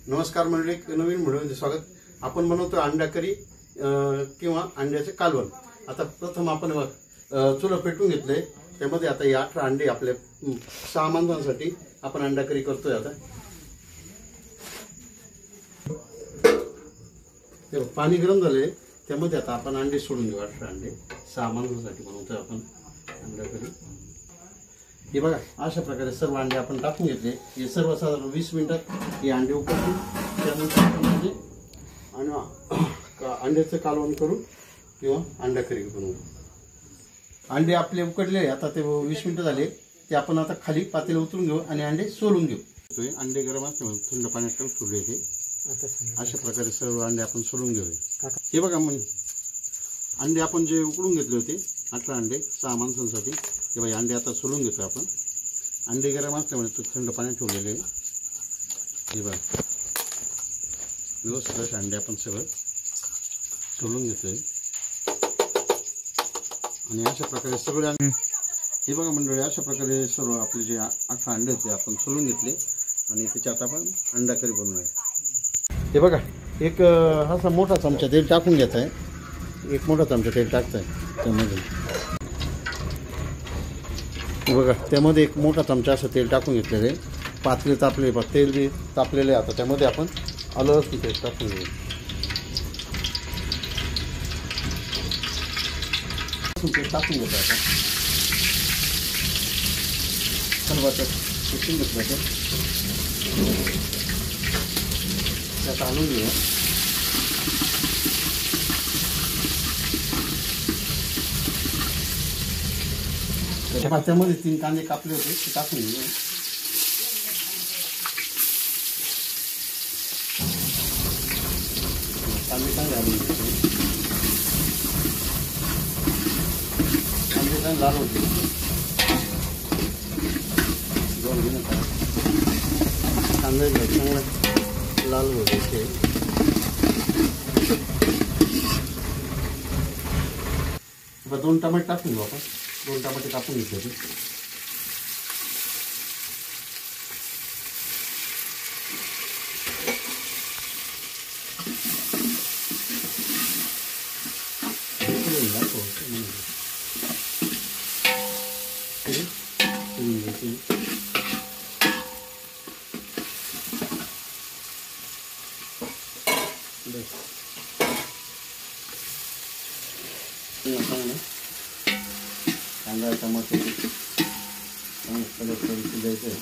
नमस्कार मंडळी, नवीन व्हिडिओमध्ये स्वागत। आपण बनवतो अंडा करी किंवा अंड्याचे कालवण। आता प्रथम आपण चुला पेटून घेतले, त्यामध्ये आता हे 18 अंडे आपले 6 माणसांसाठी आपण अंडा करी करतोय। आता ते पाणी गरम झाले, त्यामध्ये आता आपण अंडे सोडून घेऊ। 18 अंडे 6 माणसांसाठी बनवतोय आपण अंडा करी। हे बघा, अशा प्रकारे सर्व अंडे आपण टाकून घेतले। हे सर्वसाधारण 20 मिनिटात हे अंडे उकडतील। त्यानंतर आपण अंड्याचं कालवण करू किंवा अंडा करी बनवू। अंडे आपले उकडले, आता ते 20 मिनिटं झाले, ते आपण आता खाली पातेलं उतरून घेऊ आणि अंडे सोलून घेऊ। अंडे गरम असल्यामुळे थंड पाण्यात टाकून सोडले ते। अशा प्रकारे सर्व अंडे आपण सोलून घेऊया। हे बघा, मग अंडे आपण जे उकडून घेतले होते 18 अंडे 6 माणसांसाठी, हे बघा अंडे आता सोलून घेतो आपण। अंडे गरम असल्यामुळे थंड पाण्यात ठेवलेले। हे बघा, व्यवस्थित अंडे आपण सगळं सोलून घेतोय आणि अशा प्रकारे सगळे हे बघा मंडळी, अशा प्रकारे सर्व आपले जे 18 अंडे होते आपण सोलून घेतले आणि त्याच्यात आपण अंडा करी बनवूया। हे बघा, एक असा मोठा चमचा तेल टाकून घेत आहे। एक मोठा चमचा तेल टाकताय त्यामध्ये। बघा, त्यामध्ये एक मोठा चमचा असं तेल टाकून घेतलेलं आहे। पातेले तापले, तेल बी तापलेले। आता त्यामध्ये आपण आलं लसूण पेस्ट टाकून घेऊ। टाकून घेतो आता सर्वात शिकून घेतलं तर त्यात आणून घेऊया। त्यामध्ये 3 कांदे कापले होते, ते टाकून घेऊया। कांदे चांगले घालून घ्यायचे, कांदे चांगले लाल होते दोन घेणं कांदे चांगले लाल होते। ते 2 टमाटे टाकून घेऊ आपण। 2 टमाटे कापून घेतले होते। कांदा टमाटे कलर करून द्यायचं आहे।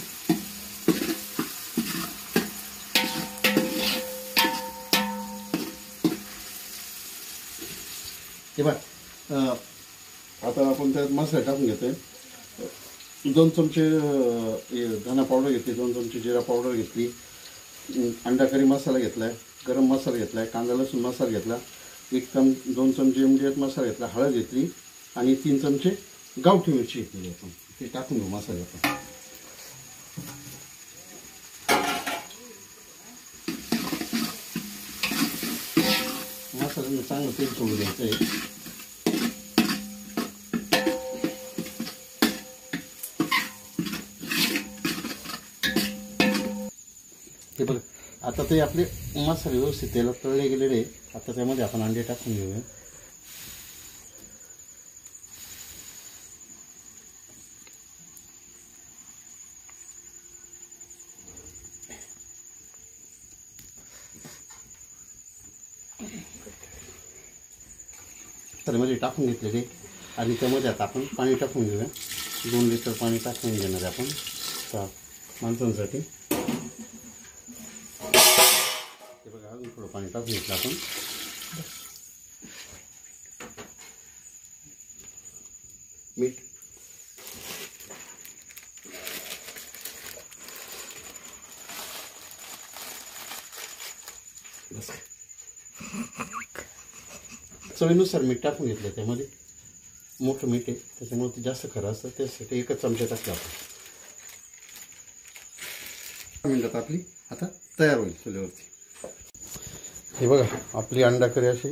हे बघ, आता आपण त्यात मसाला टाकून घेतोय। 2 चमचे धना पावडर घेतली, 2 चमचे जिरा पावडर घेतली, अंडा करी मसाला घेतलाय, गरम मसाला घेतलाय, कांदा लसूण मसाला घेतला, 2 चमचे MDF मसाला घेतला, हळद घेतली आणि 3 चमचे गावठी मिरची घेतली। आपण ते टाकून घेऊ मसाल्यात। मसाल्याने चांगलं तेल सोडून द्यायचं आहे। हे बघ, आता ते आपले मसाले व्यवस्थित तेलात तळले गेलेले। आता त्यामध्ये आपण अंडे टाकून घेऊया। त्यामध्ये टाकून घेतलेले आणि त्यामध्ये आता आपण पाणी टाकून घेऊया। 2 लिटर पाणी टाकून घेणार आहे आपण 6 माणसांसाठी। हे बघा, अजून थोडं पाणी टाकून घेतलं आपण। मीठ, चवीनुसार मीठ टाकून घेतलं। त्यामध्ये मोठं मीठ आहे, त्याच्यामुळे ते जास्त खरं असतं, त्यासाठी 1 चमचा टाकला आपण। मिनिटात आपली आता तयार होईल चुलीवरती। हे बघा, आपली अंडा करी अशी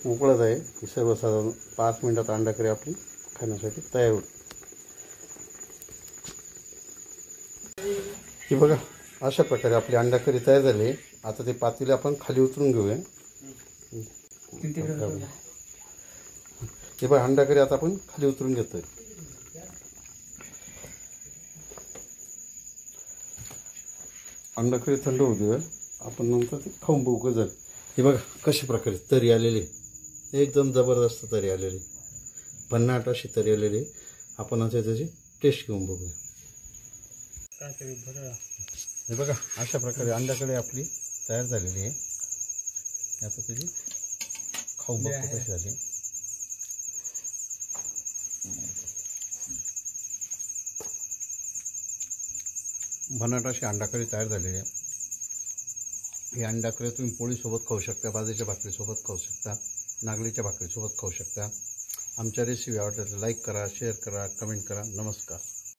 उकळत आहे। सर्वसाधारण 5 मिनिटात अंडा करी आपली खाण्यासाठी तयार होईल। हे बघा, अशा प्रकारे आपली अंडा करी तयार झाली. आता ते पातेले आपण खाली उतरून घेऊया. हे बघा अंडा करी आता आपण खाली उतरून घेतोय. अंडा करी थंड होऊ देऊया. आपण नंतर ते खाऊन बघू कसं. हे बघा कशा प्रकारे तरी आलेली, एकदम जबरदस्त तरी आलेली, भन्नाट अशी तरी आलेली. आपण आता त्याची टेस्ट घेऊन बघूया. हे बघा अशा प्रकारे अंड्याकडे आपली तयार झालेली आहे. आता त्याची खाऊन बघतो कशी झाली. भन्नाट अशी अंडाकरी तयार झालेली आहे. ही अंडाकरी तुम्ही पोळीसोबत खाऊ शकता, बाजरीच्या भाकरीसोबत खाऊ शकता, नागलीच्या भाकरीसोबत खाऊ शकता. आमच्या रेसिपी आवडल्या तर लाईक करा, शेअर करा, कमेंट करा. नमस्कार.